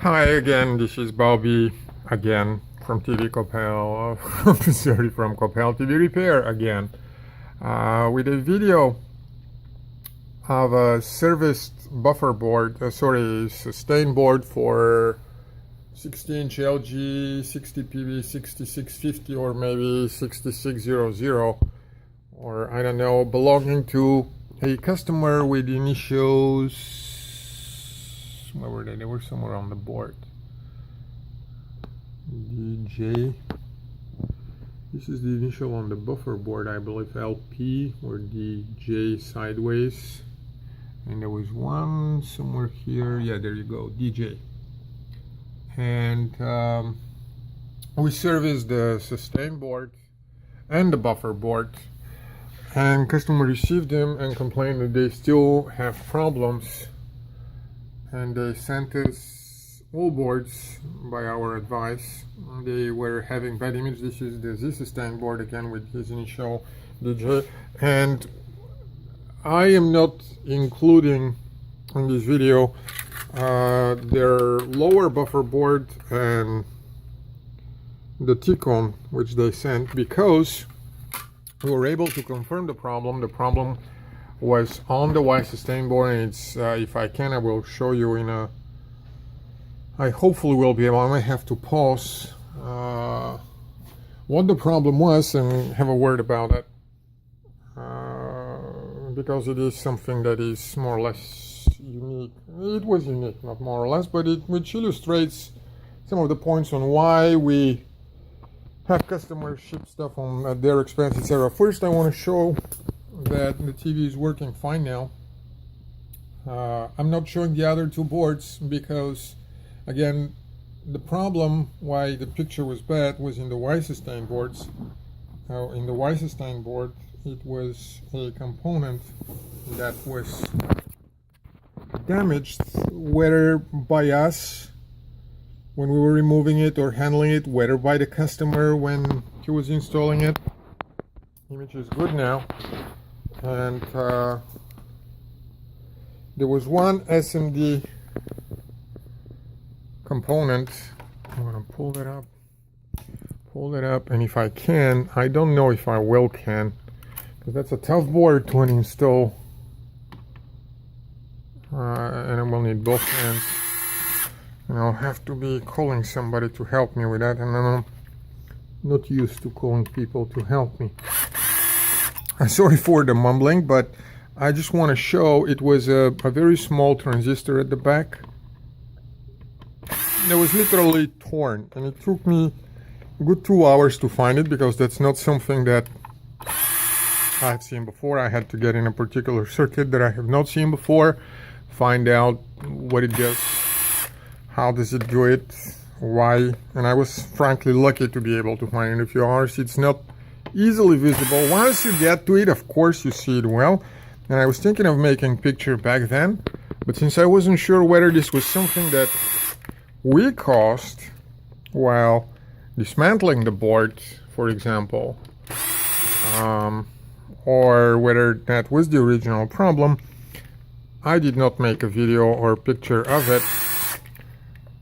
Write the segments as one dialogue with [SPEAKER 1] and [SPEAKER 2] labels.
[SPEAKER 1] Hi again, this is Bobby again from TV Copel, sorry, from Copel TV Repair again, with a video of a serviced buffer board, sustain board for 16-inch LG 60PB6650 or maybe 6600, or I don't know, belonging to a customer with initials. Where were they? They were somewhere on the board. DJ. This is the initial on the buffer board, I believe. LP or DJ sideways. And there was one somewhere here. Yeah, there you go. DJ. And we serviced the sustain board and the buffer board. And customer received them and complained that they still have problems. And they sent us all boards by our advice. They were having bad image. This is the Z-Sustain board again with his initial DJ. And I am not including in this video their lower buffer board and the T-cone which they sent, because we were able to confirm the problem. The problem was on the Y-Sustain board, and it's if I can, I will show you in a, I hopefully will be able, I might have to pause what the problem was and have a word about it, because it is something that is more or less unique. It was unique, not more or less, but which illustrates some of the points on why we have customers ship stuff on at their expense, etc. First, I want to show that the TV is working fine now. I'm not showing the other two boards because, again, the problem why the picture was bad was in the Y-Sustain boards. In the Y-Sustain board, it was a component that was damaged, whether by us when we were removing it or handling it, whether by the customer when he was installing it. Image is good now. And there was one SMD component. I'm gonna pull that up, and if I can, I don't know if I will can, because that's a tough board to uninstall, and I will need both hands, and I'll have to be calling somebody to help me with that, and I'm not used to calling people to help me. I'm sorry for the mumbling, but I just want to show it was a very small transistor at the back. It was literally torn, and it took me a good 2 hours to find it, because that's not something that I've seen before. I had to get in a particular circuit that I have not seen before, find out what it does, how does it do it, why, and I was frankly lucky to be able to find it. If you're honest, it's not easily visible. Once you get to it, of course you see it well, and I was thinking of making a picture back then, but since I wasn't sure whether this was something that we caused while dismantling the board, for example, or whether that was the original problem, I did not make a video or picture of it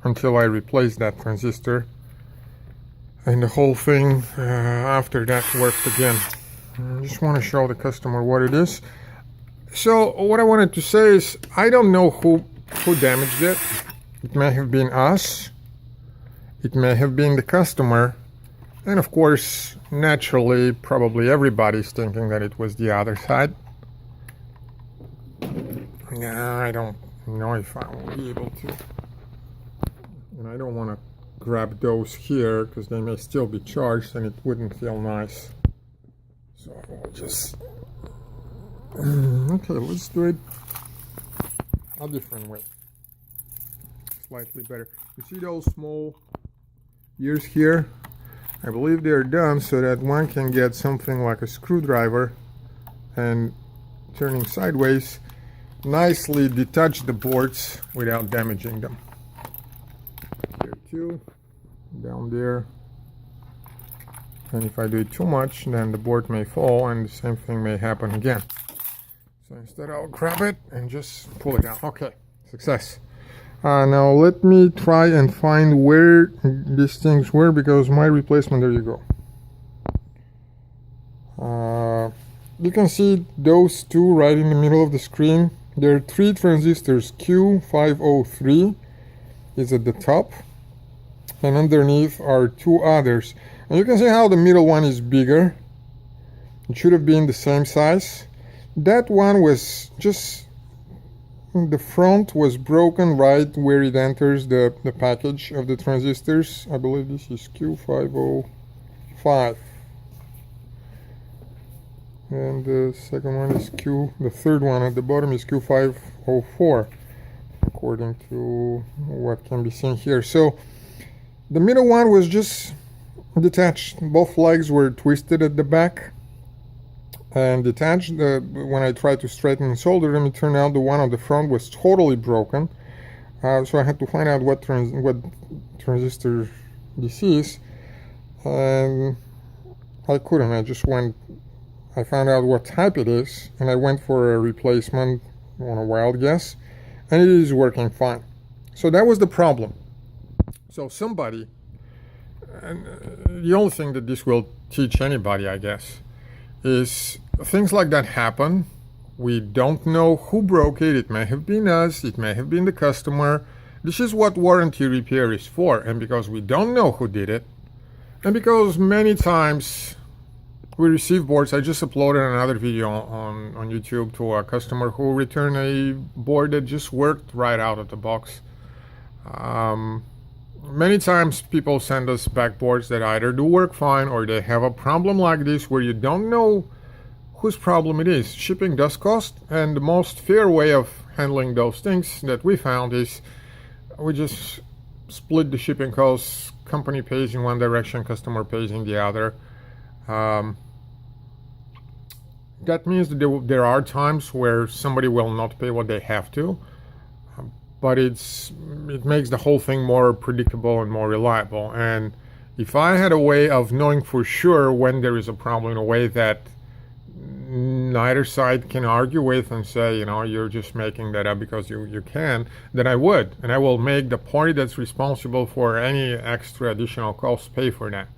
[SPEAKER 1] until I replaced that transistor. And the whole thing after that worked again. I just want to show the customer what it is. So what I wanted to say is, I don't know who damaged it. It may have been us. It may have been the customer. And of course, naturally, probably everybody's thinking that it was the other side. I don't know if I will be able to. And I don't want to grab those here because they may still be charged and it wouldn't feel nice. So I'll just okay, let's do it a different way, slightly better. You see those small ears here? I believe they're done so that one can get something like a screwdriver and, turning sideways, nicely detach the boards without damaging them. Here too, down there, and if I do it too much, then the board may fall and the same thing may happen again. So instead I'll grab it and just pull it out. Okay, success. Now let me try and find where these things were, because my replacement, there you go. You can see those two right in the middle of the screen. There are 3 transistors. Q503 is at the top, and underneath are 2 others. And you can see how the middle one is bigger. It should have been the same size. That one was just, the front was broken right where it enters the package of the transistors. I believe this is Q505. And the second one is the third one at the bottom is Q504, according to what can be seen here. So the middle one was just detached. Both legs were twisted at the back and detached. When I tried to straighten and solder them, it turned out the one on the front was totally broken. So I had to find out what transistor this is, and I couldn't. I found out what type it is, and I went for a replacement on a wild guess, and it is working fine. So that was the problem. So somebody, and the only thing that this will teach anybody, I guess, is things like that happen. We don't know who broke it. It may have been us, it may have been the customer. This is what warranty repair is for. And because we don't know who did it, and because many times we receive boards, I just uploaded another video on YouTube to a customer who returned a board that just worked right out of the box. Many times people send us back boards that either do work fine or they have a problem like this where you don't know whose problem it is. Shipping does cost, and the most fair way of handling those things that we found is we just split the shipping costs. Company pays in one direction, customer pays in the other. That means that there are times where somebody will not pay what they have to, but it makes the whole thing more predictable and more reliable. And if I had a way of knowing for sure when there is a problem in a way that neither side can argue with and say, you know, you're just making that up because you can, then I would. And I will make the party that's responsible for any extra additional costs pay for that.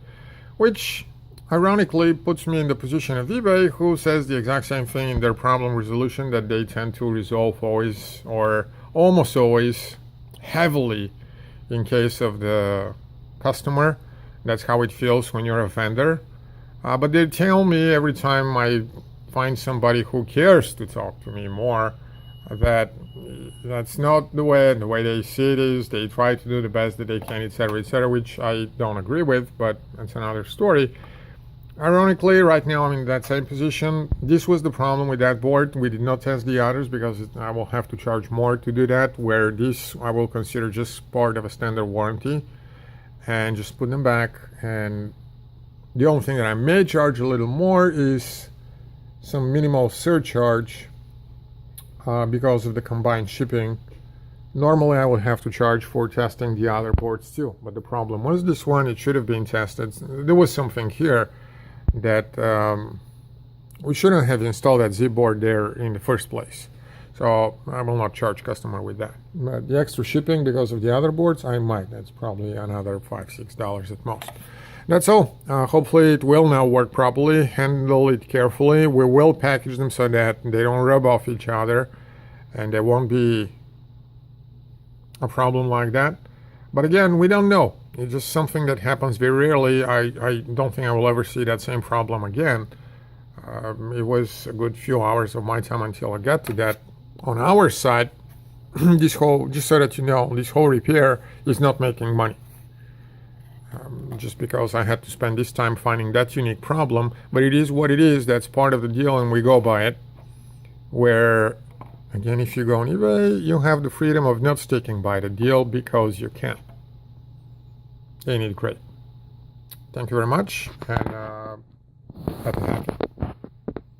[SPEAKER 1] Which ironically puts me in the position of eBay, who says the exact same thing in their problem resolution, that they tend to resolve always, or almost always, heavily in case of the customer. That's how it feels when you're a vendor. But they tell me every time I find somebody who cares to talk to me more, that that's not the way they see it is. They try to do the best that they can, etc., which I don't agree with, but that's another story. Ironically, right now I'm in that same position. This was the problem with that board. We did not test the others because I will have to charge more to do that, where this I will consider just part of a standard warranty and just put them back. And the only thing that I may charge a little more is some minimal surcharge because of the combined shipping. Normally I would have to charge for testing the other boards too, but the problem was this one, it should have been tested. There was something here that we shouldn't have installed that Z board there in the first place. So I will not charge customer with that. But the extra shipping because of the other boards, I might. That's probably another $5-6 at most. That's all. Hopefully it will now work properly. Handle it carefully. We will package them so that they don't rub off each other and there won't be a problem like that. But again, we don't know. It's just something that happens very rarely. I don't think I will ever see that same problem again. It was a good few hours of my time until I got to that. On our side, this whole, just so that you know, this whole repair is not making money. Just because I had to spend this time finding that unique problem, but it is what it is. That's part of the deal, and we go by it. Where, again, if you go on eBay, you have the freedom of not sticking by the deal because you can. Ain't it great? Thank you very much, and happy hacking.